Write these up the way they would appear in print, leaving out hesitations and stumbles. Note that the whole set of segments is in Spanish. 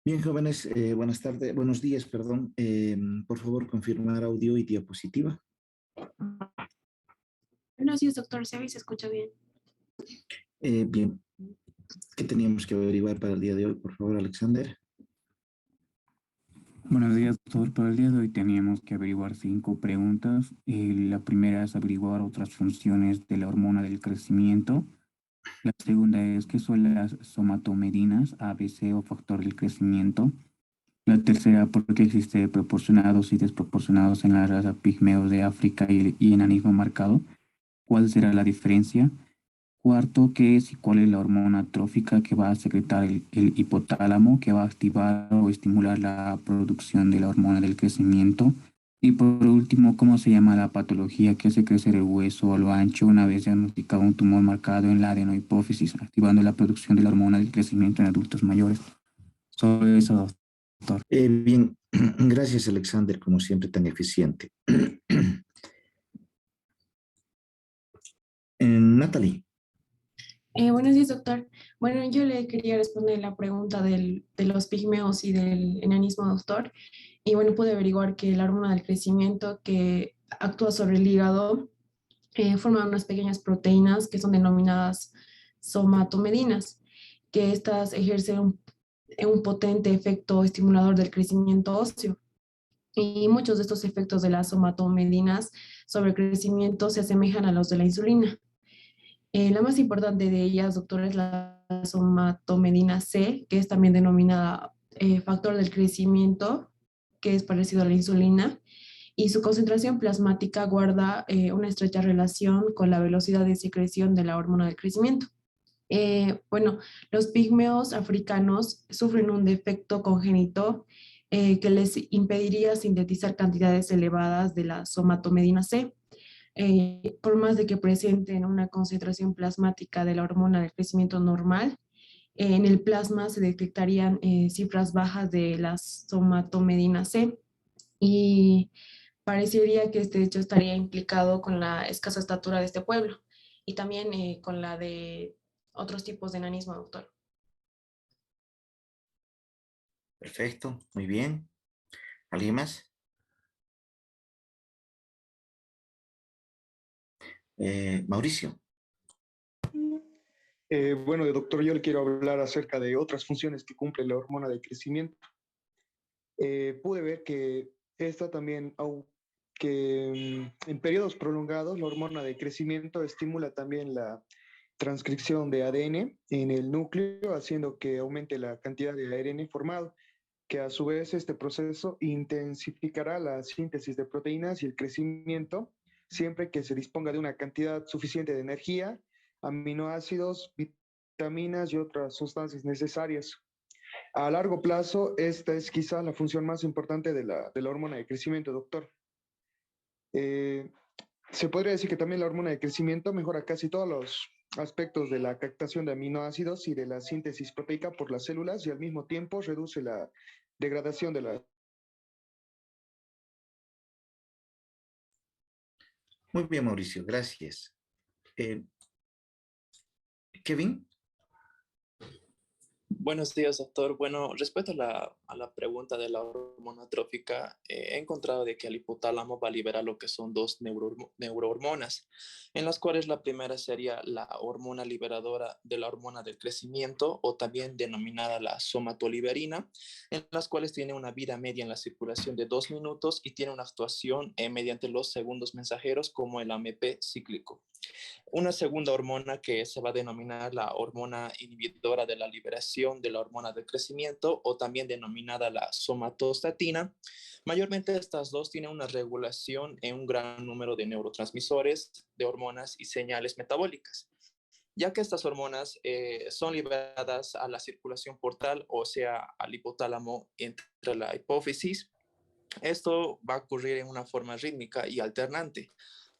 Bien, jóvenes, buenas tardes, buenos días, perdón. Por favor, confirmar audio y diapositiva. Buenos días, doctor. Se escucha bien. Bien, ¿qué teníamos que averiguar para el día de hoy? Por favor, Alexander. Buenos días, doctor. Para el día de hoy teníamos que averiguar 5 preguntas. La primera es averiguar otras funciones de la hormona del crecimiento. La segunda es qué son las somatomedinas, ABC o factor del crecimiento. La tercera, por qué existe proporcionados y desproporcionados en la raza pigmeos de África y enanismo marcado. ¿Cuál será la diferencia? Cuarto, ¿qué es y cuál es la hormona trófica que va a secretar el hipotálamo, que va a activar o estimular la producción de la hormona del crecimiento? Y por último, ¿cómo se llama la patología que hace crecer el hueso a lo ancho una vez diagnosticado un tumor marcado en la adenohipófisis, activando la producción de la hormona del crecimiento en adultos mayores? Sobre eso, doctor. Bien, gracias, Alexander, como siempre, tan eficiente. Natalie. Buenos días, doctor. Bueno, yo le quería responder la pregunta de los pigmeos y del enanismo, doctor. Y bueno, pude averiguar que la hormona del crecimiento que actúa sobre el hígado forma unas pequeñas proteínas que son denominadas somatomedinas, que estas ejercen un potente efecto estimulador del crecimiento óseo. Y muchos de estos efectos de las somatomedinas sobre el crecimiento se asemejan a los de la insulina. La más importante de ellas, doctora, es la somatomedina C, que es también denominada factor del crecimiento, que es parecido a la insulina, y su concentración plasmática guarda una estrecha relación con la velocidad de secreción de la hormona del crecimiento. Bueno, los pigmeos africanos sufren un defecto congénito que les impediría sintetizar cantidades elevadas de la somatomedina C. Por más de que presenten una concentración plasmática de la hormona del crecimiento normal, en el plasma se detectarían cifras bajas de la somatomedina C y parecería que este hecho estaría implicado con la escasa estatura de este pueblo y también con la de otros tipos de enanismo, doctor. Perfecto, muy bien. ¿Alguien más? Mauricio. Bueno, doctor, yo le quiero hablar acerca de otras funciones que cumple la hormona de crecimiento. Pude ver que esta también, que en periodos prolongados, la hormona de crecimiento estimula también la transcripción de ADN en el núcleo, haciendo que aumente la cantidad de ARN formado, que a su vez este proceso intensificará la síntesis de proteínas y el crecimiento, siempre que se disponga de una cantidad suficiente de energía, aminoácidos, vitaminas y otras sustancias necesarias. A largo plazo, esta es quizá la función más importante de la hormona de crecimiento, doctor. Eh, Se podría decir que también la hormona de crecimiento mejora casi todos los aspectos de la captación de aminoácidos y de la síntesis proteica por las células y al mismo tiempo reduce la degradación de la... Muy bien, Mauricio, gracias. Kevin. Buenos días, doctor. Bueno, respecto a la pregunta de la hormona trófica, he encontrado de que el hipotálamo va a liberar lo que son dos neurohormonas, en las cuales la primera sería la hormona liberadora de la hormona del crecimiento, o también denominada la somatoliberina, en las cuales tiene una vida media en la circulación de 2 minutos y tiene una actuación mediante los segundos mensajeros como el AMP cíclico. Una segunda hormona que se va a denominar la hormona inhibidora de la liberación de la hormona del crecimiento, o también denominada la somatostatina. Mayormente estas dos tienen una regulación en un gran número de neurotransmisores, de hormonas y señales metabólicas, ya que estas hormonas son liberadas a la circulación portal, o sea, al hipotálamo entre la hipófisis. Esto va a ocurrir en una forma rítmica y alternante.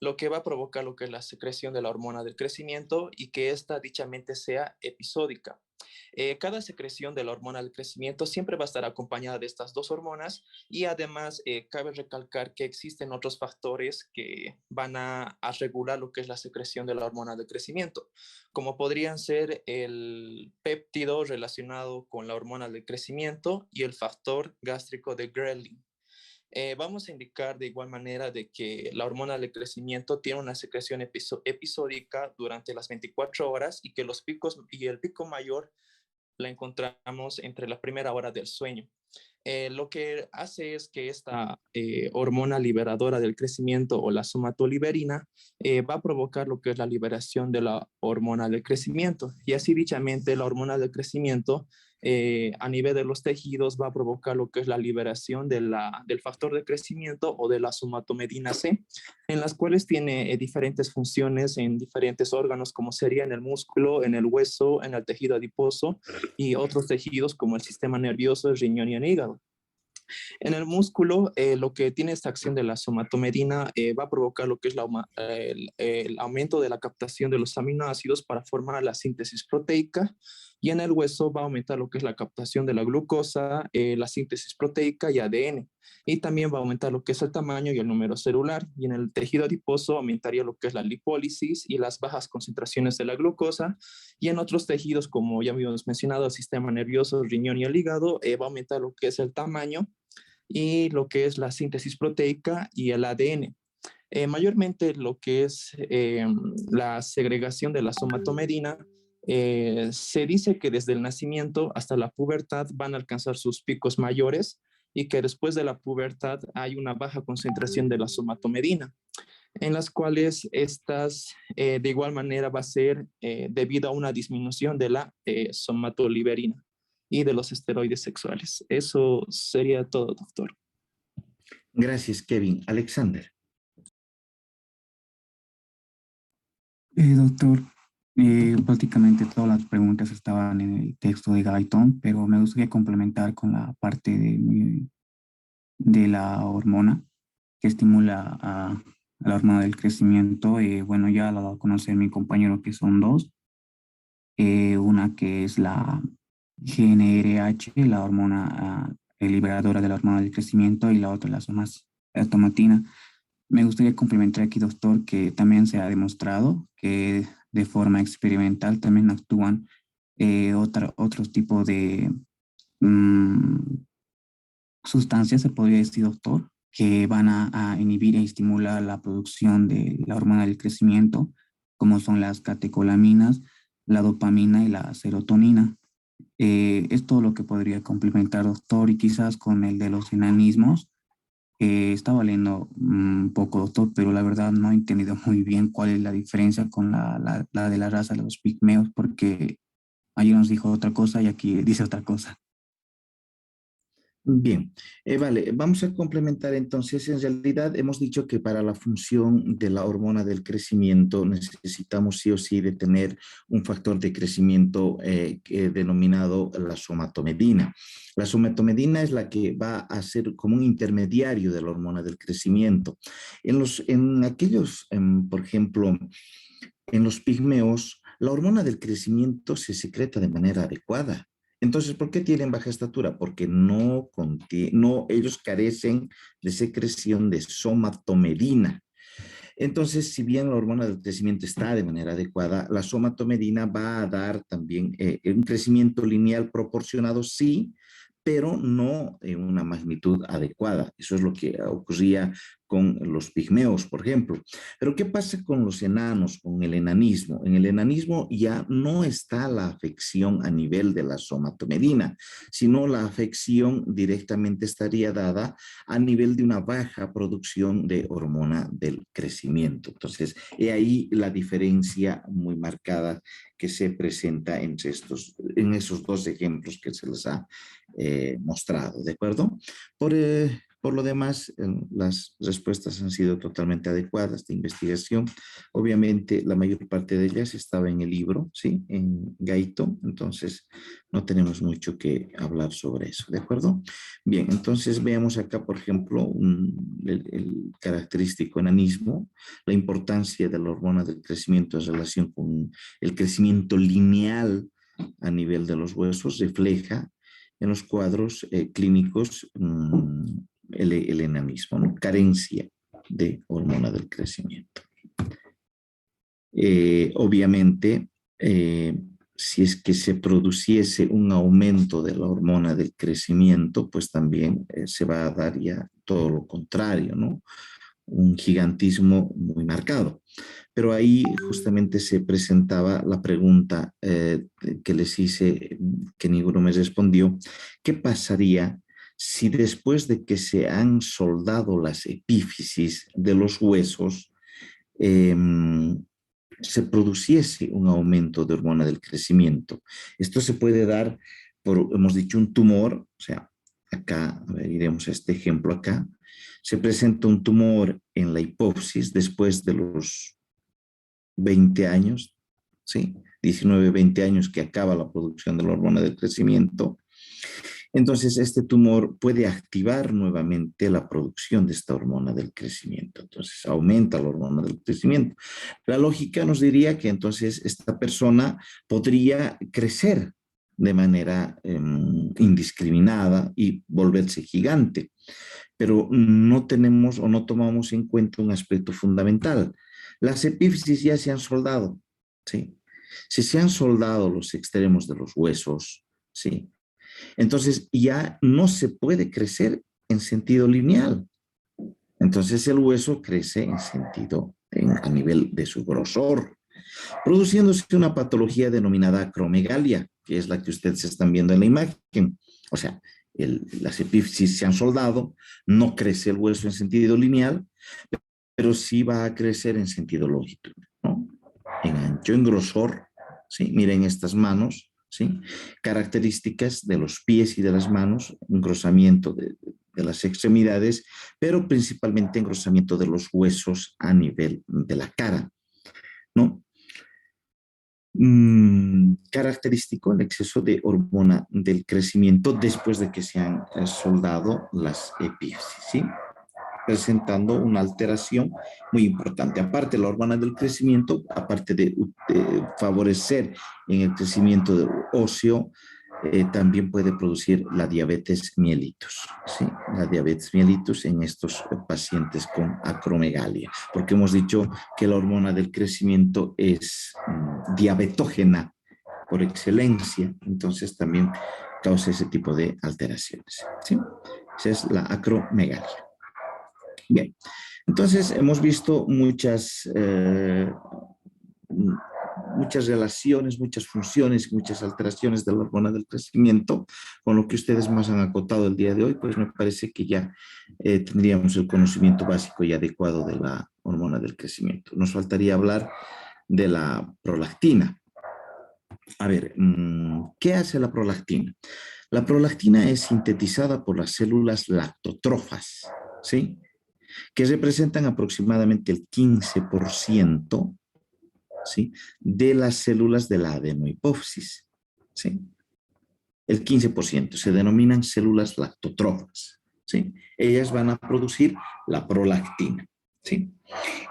lo que va a provocar lo que es la secreción de la hormona del crecimiento y que esta dichamente sea episódica. Cada secreción de la hormona del crecimiento siempre va a estar acompañada de estas dos hormonas y además cabe recalcar que existen otros factores que van a regular lo que es la secreción de la hormona del crecimiento, como podrían ser el péptido relacionado con la hormona del crecimiento y el factor gástrico de Ghrelin. Vamos a indicar de igual manera de que la hormona del crecimiento tiene una secreción episódica durante las 24 horas y que los picos y el pico mayor la encontramos entre la primera hora del sueño. Lo que hace es que esta hormona liberadora del crecimiento o la somatoliberina va a provocar lo que es la liberación de la hormona del crecimiento y así dichamente la hormona del crecimiento a nivel de los tejidos va a provocar lo que es la liberación del factor de crecimiento o de la somatomedina C, en las cuales tiene diferentes funciones en diferentes órganos como sería en el músculo, en el hueso, en el tejido adiposo y otros tejidos como el sistema nervioso, el riñón y el hígado. En el músculo, lo que tiene esta acción de la somatomedina va a provocar lo que es el aumento de la captación de los aminoácidos para formar la síntesis proteica, y en el hueso va a aumentar lo que es la captación de la glucosa, la síntesis proteica y ADN. Y también va a aumentar lo que es el tamaño y el número celular. Y en el tejido adiposo aumentaría lo que es la lipólisis y las bajas concentraciones de la glucosa. Y en otros tejidos, como ya habíamos mencionado, el sistema nervioso, el riñón y el hígado, va a aumentar lo que es el tamaño y lo que es la síntesis proteica y el ADN. Mayormente lo que es la segregación de la somatomedina, se dice que desde el nacimiento hasta la pubertad van a alcanzar sus picos mayores y que después de la pubertad hay una baja concentración de la somatomedina, en las cuales estas de igual manera va a ser debido a una disminución de la somatoliberina y de los esteroides sexuales. Eso sería todo, doctor. Gracias, Kevin. Alexander. Doctor, prácticamente todas las preguntas estaban en el texto de Guyton, pero me gustaría complementar con la parte de la hormona que estimula a la hormona del crecimiento. Bueno, ya lo ha dado a conocer mi compañero que son dos. Una que es la GnRH, la hormona liberadora de la hormona del crecimiento, y la otra la somatina. Me gustaría complementar aquí, doctor, que también se ha demostrado que de forma experimental también actúan otros tipos de sustancias, se podría decir, doctor, que van a inhibir e estimular la producción de la hormona del crecimiento, como son las catecolaminas, la dopamina y la serotonina. Es todo lo que podría complementar, doctor, y quizás con el de los enanismos. Estaba leyendo un poco, doctor, pero la verdad no he entendido muy bien cuál es la diferencia con la de la raza de los pigmeos, porque ayer nos dijo otra cosa y aquí dice otra cosa. Bien, vale, vamos a complementar entonces. En realidad hemos dicho que para la función de la hormona del crecimiento necesitamos sí o sí de tener un factor de crecimiento denominado la somatomedina. La somatomedina es la que va a ser como un intermediario de la hormona del crecimiento. En aquellos, por ejemplo, en los pigmeos, la hormona del crecimiento se secreta de manera adecuada. Entonces, ¿por qué tienen baja estatura? Porque ellos carecen de secreción de somatomedina. Entonces, si bien la hormona del crecimiento está de manera adecuada, la somatomedina va a dar también un crecimiento lineal proporcionado, sí, pero no en una magnitud adecuada. Eso es lo que ocurría con los pigmeos, por ejemplo. Pero ¿qué pasa con los enanos, con el enanismo? En el enanismo ya no está la afección a nivel de la somatomedina, sino la afección directamente estaría dada a nivel de una baja producción de hormona del crecimiento. Entonces, he ahí la diferencia muy marcada que se presenta en esos dos ejemplos que se les ha mostrado, ¿de acuerdo? Por lo demás, las respuestas han sido totalmente adecuadas de investigación. Obviamente, la mayor parte de ellas estaba en el libro, ¿sí? En Gaito, entonces no tenemos mucho que hablar sobre eso, ¿de acuerdo? Bien, entonces veamos acá, por ejemplo, el característico enanismo, la importancia de la hormona del crecimiento en relación con el crecimiento lineal a nivel de los huesos, refleja en los cuadros clínicos el enanismo, ¿no? Carencia de hormona del crecimiento. Obviamente, si es que se produciese un aumento de la hormona del crecimiento, pues también se va a dar ya todo lo contrario, ¿no? Un gigantismo muy marcado. Pero ahí justamente se presentaba la pregunta que les hice, que ninguno me respondió. ¿Qué pasaría si después de que se han soldado las epífisis de los huesos, se produciese un aumento de hormona del crecimiento? Esto se puede dar por, hemos dicho, un tumor, o sea, acá, a ver, iremos a este ejemplo acá, se presenta un tumor en la hipófisis después de los 20 años, ¿sí? 19, 20 años que acaba la producción de la hormona del crecimiento. Entonces, este tumor puede activar nuevamente la producción de esta hormona del crecimiento. Entonces, aumenta la hormona del crecimiento. La lógica nos diría que entonces esta persona podría crecer de manera indiscriminada y volverse gigante. Pero no tenemos o no tomamos en cuenta un aspecto fundamental. Las epífisis ya se han soldado, ¿sí? Si se han soldado los extremos de los huesos, ¿sí? Entonces ya no se puede crecer en sentido lineal. Entonces el hueso crece en sentido, a nivel de su grosor, produciéndose una patología denominada acromegalia, que es la que ustedes están viendo en la imagen. O sea, las epífisis se han soldado, no crece el hueso en sentido lineal, pero sí va a crecer en sentido longitud, ¿no? En ancho, en grosor, ¿sí? Miren estas manos, ¿sí? Características de los pies y de las manos, engrosamiento de las extremidades, pero principalmente engrosamiento de los huesos a nivel de la cara, ¿no? Característico el exceso de hormona del crecimiento después de que se han soldado las epífisis, ¿sí? Presentando una alteración muy importante. Aparte, la hormona del crecimiento, aparte de favorecer en el crecimiento óseo, también puede producir la diabetes mellitus, ¿sí? La diabetes mellitus en estos pacientes con acromegalia, porque hemos dicho que la hormona del crecimiento es diabetógena por excelencia, entonces también causa ese tipo de alteraciones, ¿sí? Esa es la acromegalia. Bien, entonces hemos visto muchas relaciones, muchas funciones, muchas alteraciones de la hormona del crecimiento. Con lo que ustedes más han acotado el día de hoy, pues me parece que ya tendríamos el conocimiento básico y adecuado de la hormona del crecimiento. Nos faltaría hablar de la prolactina. A ver, ¿qué hace la prolactina? La prolactina es sintetizada por las células lactotrofas, ¿sí? Que representan aproximadamente el 15%, ¿sí? De las células de la adenohipófisis, ¿sí? El 15% se denominan células lactotrofas, ¿sí? Ellas van a producir la prolactina, ¿sí?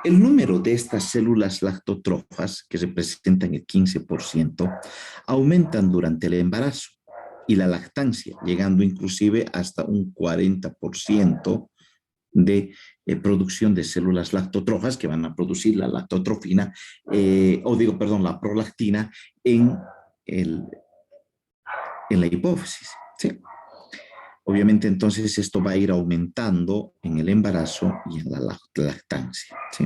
El número de estas células lactotrofas, que representan el 15%, aumentan durante el embarazo y la lactancia, llegando inclusive hasta un 40% de producción de células lactotrofas que van a producir la lactotrofina, la prolactina en la hipófisis, ¿sí? Obviamente entonces esto va a ir aumentando en el embarazo y en la lactancia, ¿sí?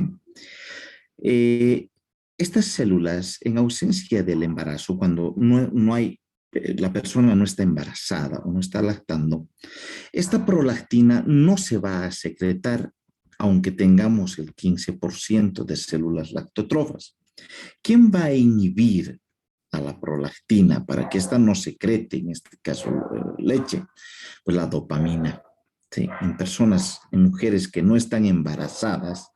Estas células, en ausencia del embarazo, cuando no hay, la persona no está embarazada o no está lactando, esta prolactina no se va a secretar aunque tengamos el 15% de células lactotrofas. ¿Quién va a inhibir a la prolactina para que ésta no secrete, en este caso leche? Pues la dopamina, ¿sí? En personas, en mujeres que no están embarazadas,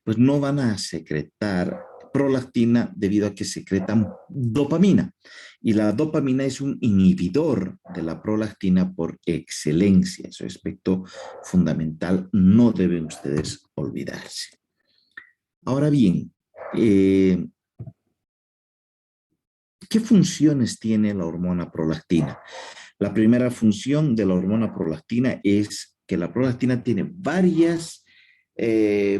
pues no van a secretar prolactina debido a que secretan dopamina. Y la dopamina es un inhibidor de la prolactina por excelencia. Ese aspecto fundamental no deben ustedes olvidarse. Ahora bien, ¿qué funciones tiene la hormona prolactina? La primera función de la hormona prolactina es que la prolactina tiene varias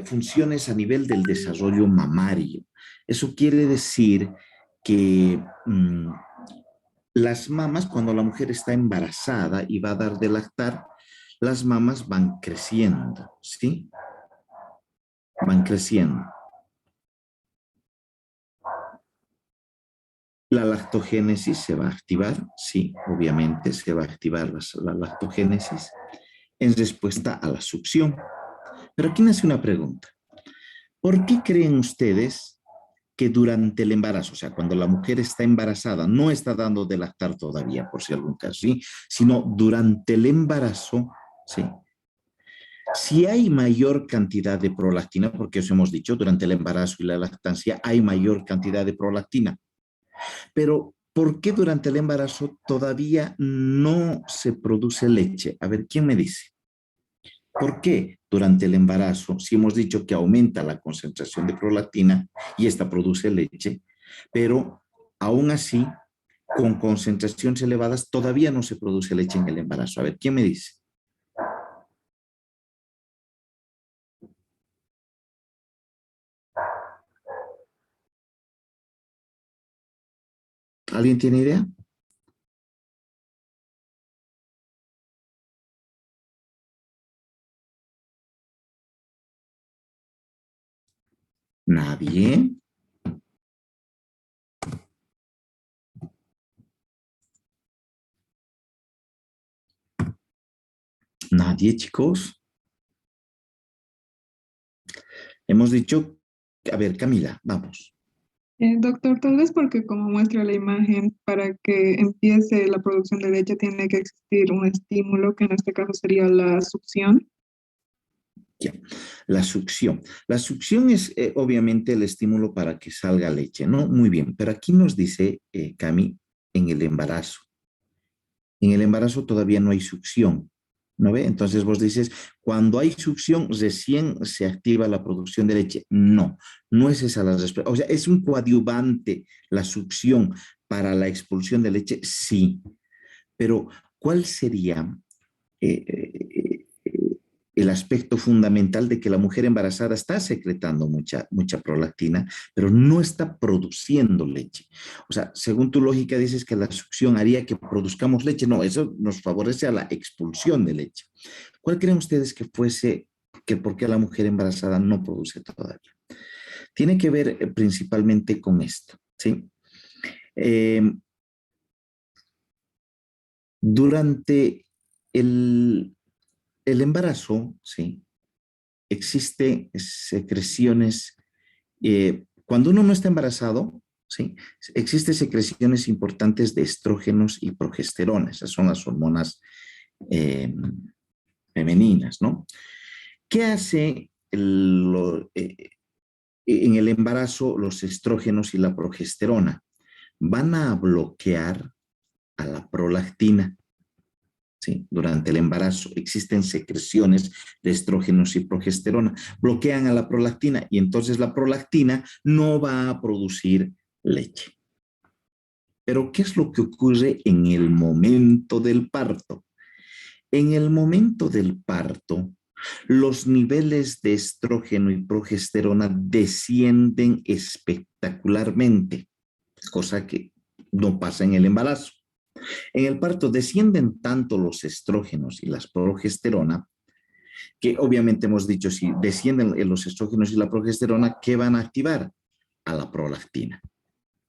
funciones a nivel del desarrollo mamario. Eso quiere decir que las mamas, cuando la mujer está embarazada y va a dar de lactar, las mamas van creciendo, ¿sí? Van creciendo. La lactogénesis se va a activar, sí, obviamente se va a activar la lactogénesis en respuesta a la succión. Pero aquí nace una pregunta. ¿Por qué creen ustedes que durante el embarazo, o sea, cuando la mujer está embarazada, no está dando de lactar todavía, por si algún caso, ¿sí? Sino durante el embarazo, ¿sí? Si hay mayor cantidad de prolactina, porque os hemos dicho, durante el embarazo y la lactancia hay mayor cantidad de prolactina, pero ¿por qué durante el embarazo todavía no se produce leche? A ver, ¿quién me dice? ¿Por qué durante el embarazo, si hemos dicho que aumenta la concentración de prolactina y esta produce leche, pero aún así, con concentraciones elevadas, todavía no se produce leche en el embarazo? A ver, ¿quién me dice? ¿Alguien tiene idea? ¿Nadie? ¿Nadie, chicos? Hemos dicho, a ver, Camila, vamos. Doctor, tal vez porque como muestra la imagen, para que empiece la producción de leche tiene que existir un estímulo, que en este caso sería la succión. Ya. La succión. La succión es obviamente el estímulo para que salga leche, ¿no? Muy bien, pero aquí nos dice, Cami, en el embarazo. En el embarazo todavía no hay succión, ¿no ve? Entonces vos dices, cuando hay succión, recién se activa la producción de leche. No, no es esa la respuesta. O sea, ¿es un coadyuvante la succión para la expulsión de leche? Sí, pero ¿cuál sería eh, eh, el aspecto fundamental de que la mujer embarazada está secretando mucha prolactina, pero no está produciendo leche? O sea, según tu lógica dices que la succión haría que produzcamos leche. No, eso nos favorece a la expulsión de leche. ¿Cuál creen ustedes que fuese que por qué la mujer embarazada no produce todavía? Tiene que ver principalmente con esto, ¿sí? Durante el embarazo, ¿sí? Existe secreciones, cuando uno no está embarazado, ¿sí? Existen secreciones importantes de estrógenos y progesterona, esas son las hormonas femeninas, ¿no? ¿Qué hace en el embarazo los estrógenos y la progesterona? Van a bloquear a la prolactina. ¿Sí? Durante el embarazo existen secreciones de estrógenos y progesterona, bloquean a la prolactina y entonces la prolactina no va a producir leche. Pero ¿qué es lo que ocurre en el momento del parto? En el momento del parto, los niveles de estrógeno y progesterona descienden espectacularmente, cosa que no pasa en el embarazo. En el parto descienden tanto los estrógenos y las progesterona, que obviamente hemos dicho, si descienden los estrógenos y la progesterona, ¿qué van a activar? A la prolactina.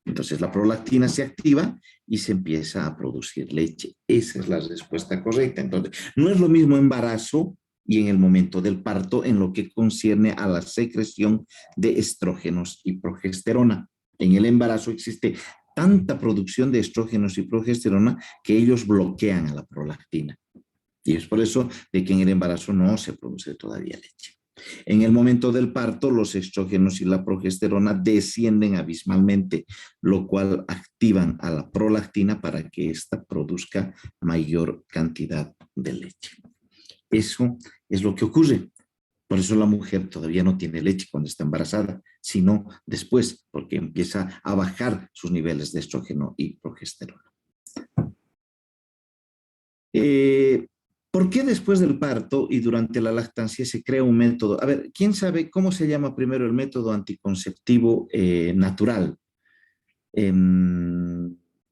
Entonces la prolactina se activa y se empieza a producir leche. Esa es la respuesta correcta. Entonces, no es lo mismo embarazo y en el momento del parto en lo que concierne a la secreción de estrógenos y progesterona. En el embarazo existe tanta producción de estrógenos y progesterona que ellos bloquean a la prolactina. Y es por eso de que en el embarazo no se produce todavía leche. En el momento del parto, los estrógenos y la progesterona descienden abismalmente, lo cual activan a la prolactina para que ésta produzca mayor cantidad de leche. Eso es lo que ocurre. Por eso la mujer todavía no tiene leche cuando está embarazada, sino después, porque empieza a bajar sus niveles de estrógeno y progesterona. ¿Por qué después del parto y durante la lactancia se crea un método? A ver, ¿quién sabe cómo se llama primero el método anticonceptivo natural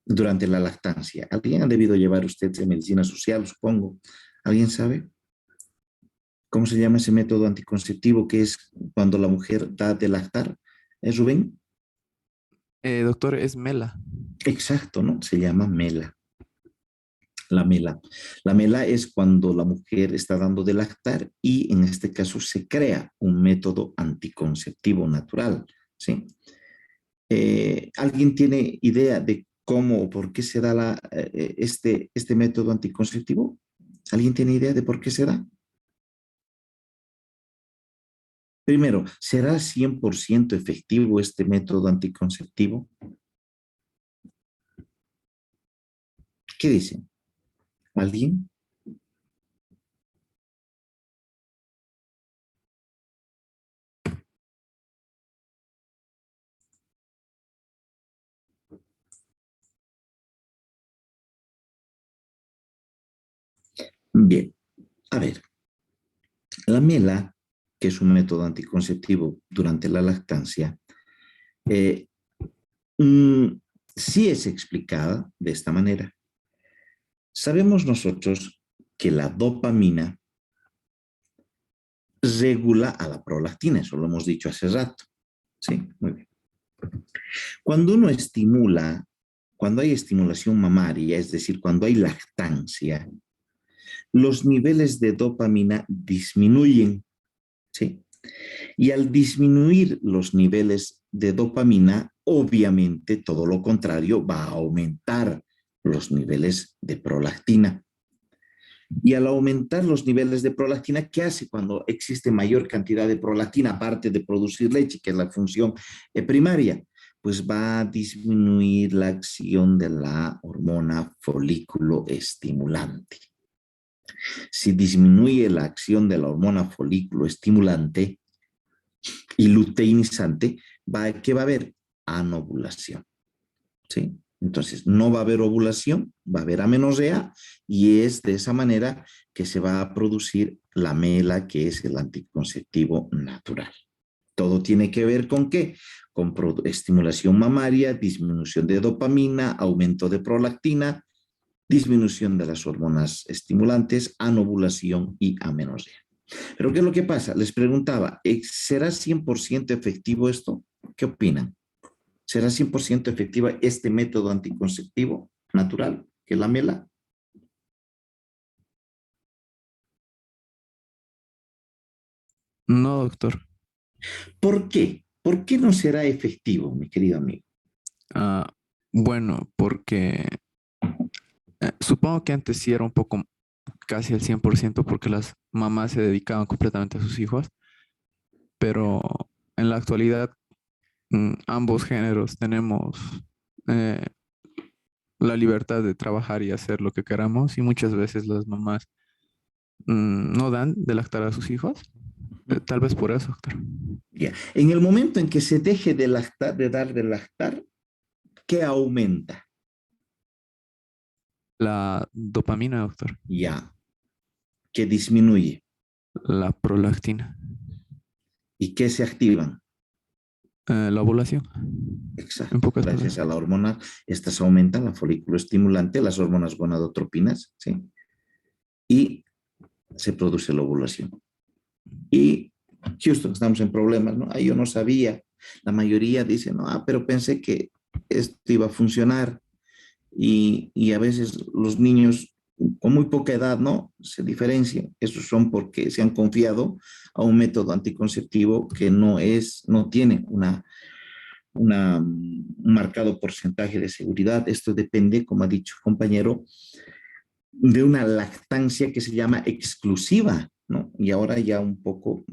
durante la lactancia? ¿Alguien ha debido llevar usted de medicina social, supongo? ¿Alguien sabe cómo se llama ese método anticonceptivo que es cuando la mujer da de lactar? ¿Es Rubén? Doctor, es Mela. Exacto, ¿no? Se llama MELA. La mela. La mela es cuando la mujer está dando de lactar y en este caso se crea un método anticonceptivo natural, ¿sí? ¿Alguien tiene idea de cómo o por qué se da este método anticonceptivo? ¿Alguien tiene idea de por qué se da? Primero, ¿será 100% efectivo este método anticonceptivo? ¿Qué dicen? ¿Alguien? Bien, a ver, la mela, que es un método anticonceptivo durante la lactancia, eh, sí es explicada de esta manera. Sabemos nosotros que la dopamina regula a la prolactina, eso lo hemos dicho hace rato. Sí, muy bien. Cuando uno estimula, cuando hay estimulación mamaria, es decir, cuando hay lactancia, los niveles de dopamina disminuyen, ¿sí? Y al disminuir los niveles de dopamina, obviamente todo lo contrario va a aumentar los niveles de prolactina. Y al aumentar los niveles de prolactina, ¿qué hace cuando existe mayor cantidad de prolactina, aparte de producir leche, que es la función primaria? Pues va a disminuir la acción de la hormona folículo estimulante. Si disminuye la acción de la hormona folículo estimulante y luteinizante, ¿qué va a haber? Anovulación. ¿Sí? Entonces, no va a haber ovulación, va a haber amenorrea y es de esa manera que se va a producir la mela, que es el anticonceptivo natural. Todo tiene que ver con ¿qué? Con estimulación mamaria, disminución de dopamina, aumento de prolactina, disminución de las hormonas estimulantes, anovulación y amenorrea. Pero ¿qué es lo que pasa? Les preguntaba, ¿será 100% efectivo esto? ¿Qué opinan? ¿Será 100% efectiva este método anticonceptivo natural, que es la mela? No, doctor. ¿Por qué? ¿Por qué no será efectivo, mi querido amigo? Ah, bueno, porque supongo que antes sí era un poco casi al 100% porque las mamás se dedicaban completamente a sus hijos, pero en la actualidad ambos géneros tenemos eh, la libertad de trabajar y hacer lo que queramos y muchas veces las mamás no dan de lactar a sus hijos. Tal vez por eso, doctor. Ya. En el momento en que se deje de lactar, de dar de lactar, ¿qué aumenta? La dopamina, doctor. Ya. ¿Qué disminuye? La prolactina. ¿Y qué se activan? La ovulación. Exacto. En pocas Gracias palabras. a la hormona, estas aumentan la folículo estimulante, las hormonas gonadotropinas, ¿sí? Y se produce la ovulación. Y Houston, estamos en problemas, ¿no? Ahí yo no sabía. La mayoría dice, no, pero pensé que esto iba a funcionar. Y a veces los niños con muy poca edad, ¿no? Se diferencian. Esos son porque se han confiado a un método anticonceptivo que no tiene un marcado porcentaje de seguridad. Esto depende, como ha dicho el compañero, de una lactancia que se llama exclusiva, ¿no? Y ahora ya un poco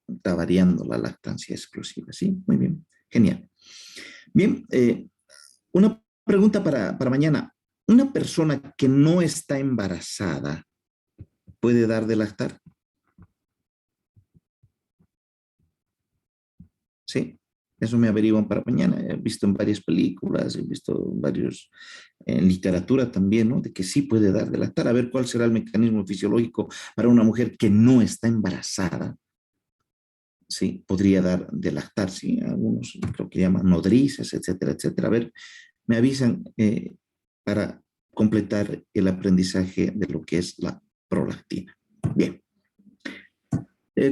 está variando la lactancia exclusiva, ¿sí? Muy bien, genial. Bien, una pregunta para mañana. ¿Una persona que no está embarazada puede dar de lactar? Sí, eso me averiguan para mañana. He visto en varias películas, he visto en literatura también, ¿no? De que sí puede dar de lactar. A ver cuál será el mecanismo fisiológico para una mujer que no está embarazada. Sí, podría dar de lactar, sí. Algunos creo que llaman nodrizas, etcétera, etcétera. A ver, me avisan para completar el aprendizaje de lo que es la prolactina. Bien.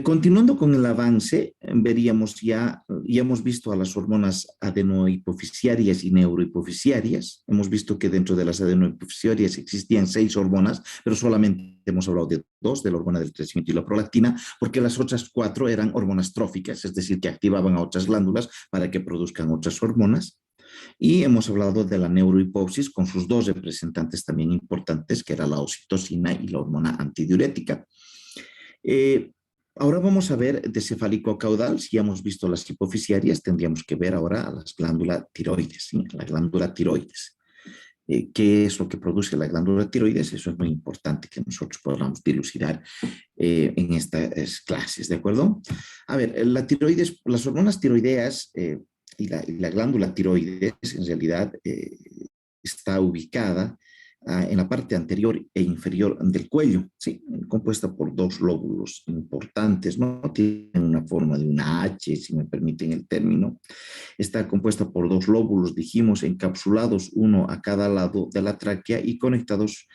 Continuando con el avance, veríamos ya hemos visto a las hormonas adenohipofisiarias y neurohipofisiarias. Hemos visto que dentro de las adenohipofisiarias existían 6 hormonas, pero solamente hemos hablado de 2, de la hormona del crecimiento y la prolactina, porque las otras 4 eran hormonas tróficas, es decir, que activaban a otras glándulas para que produzcan otras hormonas. Y hemos hablado de la neurohipófisis con sus 2 representantes también importantes, que era la oxitocina y la hormona antidiurética. Ahora vamos a ver de cefálico caudal. Si ya hemos visto las hipofisiarias, tendríamos que ver ahora a las glándulas tiroides, ¿sí? La glándula tiroides. ¿Qué es lo que produce la glándula tiroides? Eso es muy importante que nosotros podamos dilucidar en estas clases, ¿de acuerdo? A ver, la tiroides, las hormonas tiroideas y la glándula tiroides en realidad está ubicada en la parte anterior e inferior del cuello, ¿sí? Compuesta por 2 lóbulos importantes, ¿no? Tiene una forma de una H, si me permiten el término. Está compuesta por 2 lóbulos, dijimos, encapsulados uno a cada lado de la tráquea y conectados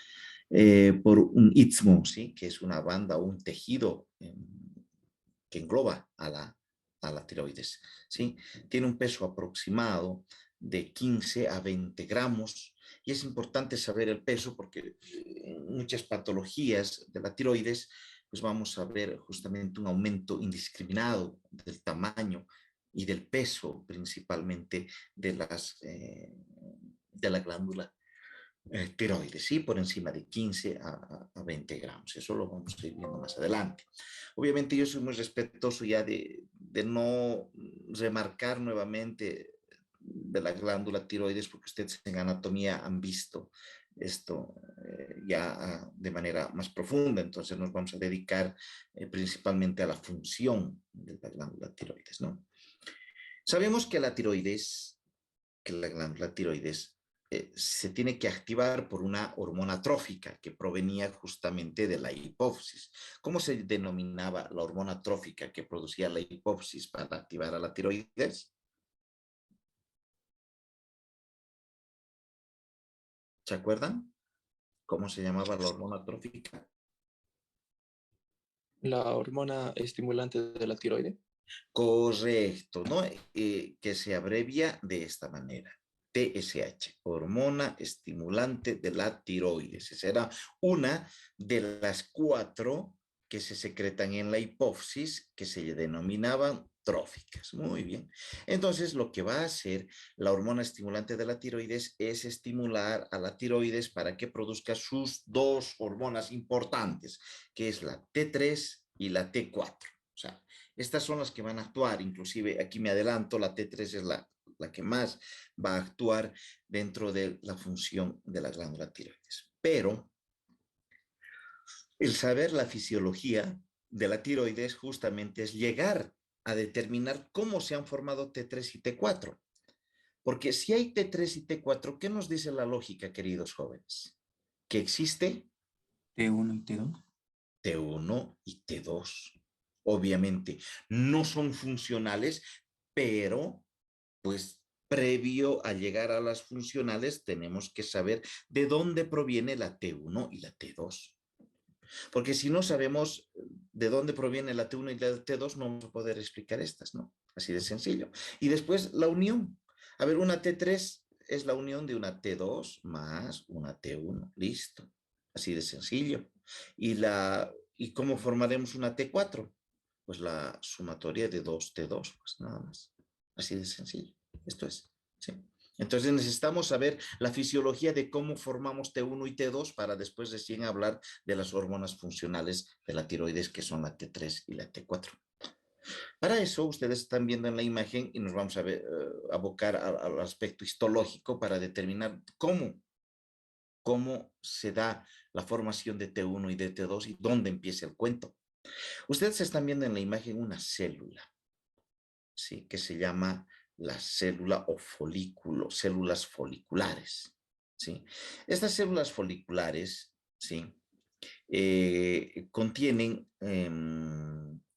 por un istmo, ¿sí? Que es una banda o un tejido que engloba a la tiroides, ¿sí? Tiene un peso aproximado de 15 a 20 gramos. Y es importante saber el peso porque en muchas patologías de la tiroides, pues vamos a ver justamente un aumento indiscriminado del tamaño y del peso principalmente de la glándula tiroides, ¿sí? Por encima de 15 a 20 gramos. Eso lo vamos a ir viendo más adelante. Obviamente yo soy muy respetuoso ya de no remarcar nuevamente de la glándula tiroides, porque ustedes en anatomía han visto esto ya de manera más profunda, entonces nos vamos a dedicar principalmente a la función de la glándula tiroides, ¿no? Sabemos que la glándula tiroides se tiene que activar por una hormona trófica que provenía justamente de la hipófisis. ¿Cómo se denominaba la hormona trófica que producía la hipófisis para activar a la tiroides? ¿Se acuerdan? ¿Cómo se llamaba la hormona trófica? La hormona estimulante de la tiroide. Correcto, ¿no? Que se abrevia de esta manera. TSH, hormona estimulante de la tiroides. Esa era una de las 4 que se secretan en la hipófisis que se denominaban tróficas. Muy bien. Entonces, lo que va a hacer la hormona estimulante de la tiroides es estimular a la tiroides para que produzca sus 2 hormonas importantes, que es la T3 y la T4. O sea, estas son las que van a actuar, inclusive aquí me adelanto, la T3 es la que más va a actuar dentro de la función de la glándula tiroides. Pero el saber la fisiología de la tiroides justamente es llegar a determinar cómo se han formado T3 y T4. Porque si hay T3 y T4, ¿qué nos dice la lógica, queridos jóvenes? Que existe T1 y T2. T1 y T2. Obviamente no son funcionales, pero pues previo a llegar a las funcionales tenemos que saber de dónde proviene la T1 y la T2. Porque si no sabemos de dónde proviene la T1 y la T2, no vamos a poder explicar estas, ¿no? Así de sencillo. Y después la unión. A ver, una T3 es la unión de una T2 más una T1. Listo. Así de sencillo. ¿Y cómo formaremos una T4? Pues la sumatoria de 2 T2, pues nada más. Así de sencillo. Esto es, ¿sí? Entonces necesitamos saber la fisiología de cómo formamos T1 y T2 para después recién hablar de las hormonas funcionales de la tiroides, que son la T3 y la T4. Para eso, ustedes están viendo en la imagen y nos vamos a abocar al aspecto histológico para determinar cómo se da la formación de T1 y de T2 y dónde empieza el cuento. Ustedes están viendo en la imagen una célula, ¿sí? Que se llama la célula o folículo, células foliculares, ¿sí? Estas células foliculares, ¿sí? Contienen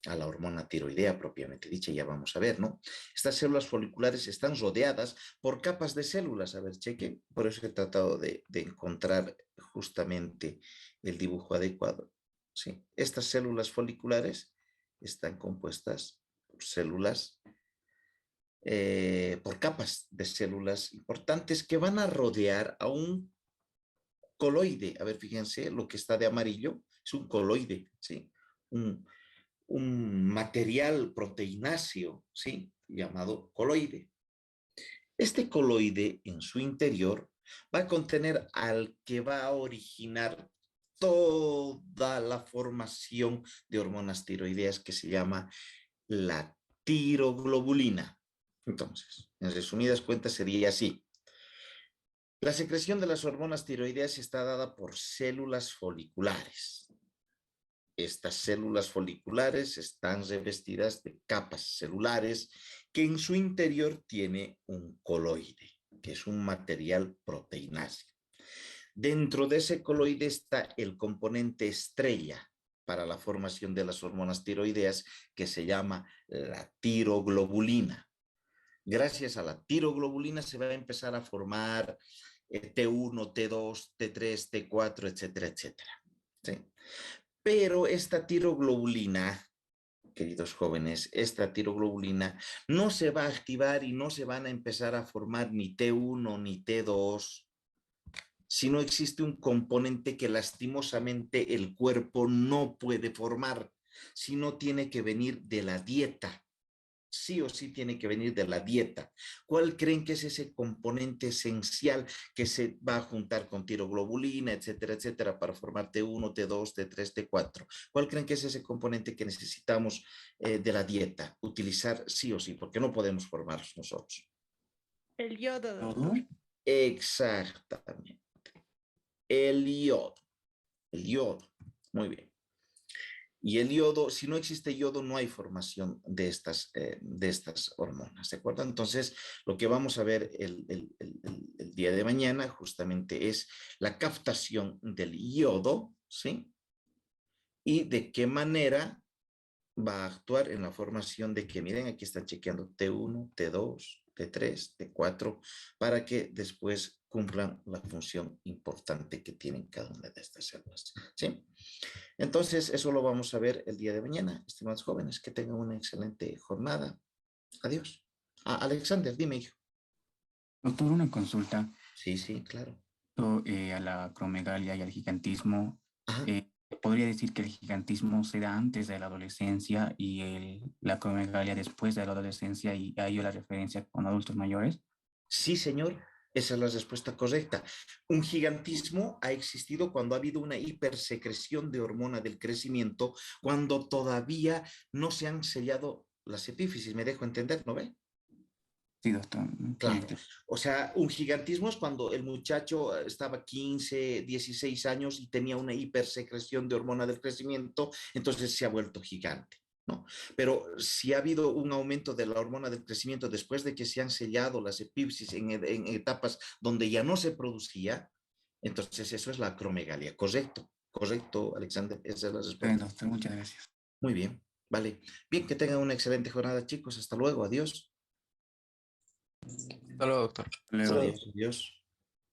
a la hormona tiroidea propiamente dicha, ya vamos a ver, ¿no? Estas células foliculares están rodeadas por capas de células, a ver, cheque, por eso he tratado de encontrar justamente el dibujo adecuado, ¿sí? Estas células foliculares están compuestas por células, por capas de células importantes que van a rodear a un coloide. A ver, fíjense, lo que está de amarillo es un coloide, ¿sí? Un material proteináceo, ¿sí? Llamado coloide. Este coloide en su interior va a contener al que va a originar toda la formación de hormonas tiroideas que se llama la tiroglobulina. Entonces, en resumidas cuentas sería así. La secreción de las hormonas tiroideas está dada por células foliculares. Estas células foliculares están revestidas de capas celulares que en su interior tiene un coloide, que es un material proteináceo. Dentro de ese coloide está el componente estrella para la formación de las hormonas tiroideas, que se llama la tiroglobulina. Gracias a la tiroglobulina se va a empezar a formar T1, T2, T3, T4, etcétera, etcétera. ¿Sí? Pero esta tiroglobulina, queridos jóvenes, esta tiroglobulina no se va a activar y no se van a empezar a formar ni T1 ni T2 si no existe un componente que lastimosamente el cuerpo no puede formar, sino tiene que venir de la dieta. Sí o sí tiene que venir de la dieta. ¿Cuál creen que es ese componente esencial que se va a juntar con tiroglobulina, etcétera, etcétera, para formar T1, T2, T3, T4? ¿Cuál creen que es ese componente que necesitamos de la dieta utilizar sí o sí? Porque no podemos formarlos nosotros. El yodo, ¿Todo? doctor. Exactamente. El yodo. El yodo. Muy bien. Y el yodo, si no existe yodo, no hay formación de estas hormonas, ¿de acuerdo? Entonces, lo que vamos a ver el día de mañana justamente es la captación del yodo, ¿sí? Y de qué manera va a actuar en la formación de que, miren, aquí están chequeando T1, T2, T3, T4, para que después cumplan la función importante que tienen cada una de estas células, ¿sí? Entonces, eso lo vamos a ver el día de mañana, estimados jóvenes, que tengan una excelente jornada. Adiós. Alexander, dime, hijo. Doctor, una consulta. Sí, sí, claro. A la acromegalia y al gigantismo. Ajá. ¿Podría decir que el gigantismo se da antes de la adolescencia y la acromegalia después de la adolescencia, y a ello la referencia con adultos mayores? Sí, señor. Esa es la respuesta correcta. Un gigantismo ha existido cuando ha habido una hipersecreción de hormona del crecimiento, cuando todavía no se han sellado las epífisis. ¿Me dejo entender? ¿No ve? Sí, doctor. Claro. O sea, un gigantismo es cuando el muchacho estaba 15, 16 años y tenía una hipersecreción de hormona del crecimiento, entonces se ha vuelto gigante, ¿no? Pero si ha habido un aumento de la hormona del crecimiento después de que se han sellado las epífisis en etapas donde ya no se producía, entonces eso es la acromegalia. Correcto, correcto, Alexander, esa es la respuesta. Bien, doctor, muchas gracias. Muy bien, vale. Bien, que tengan una excelente jornada, chicos. Hasta luego, adiós. Hasta luego, doctor. Luego. Adiós, adiós.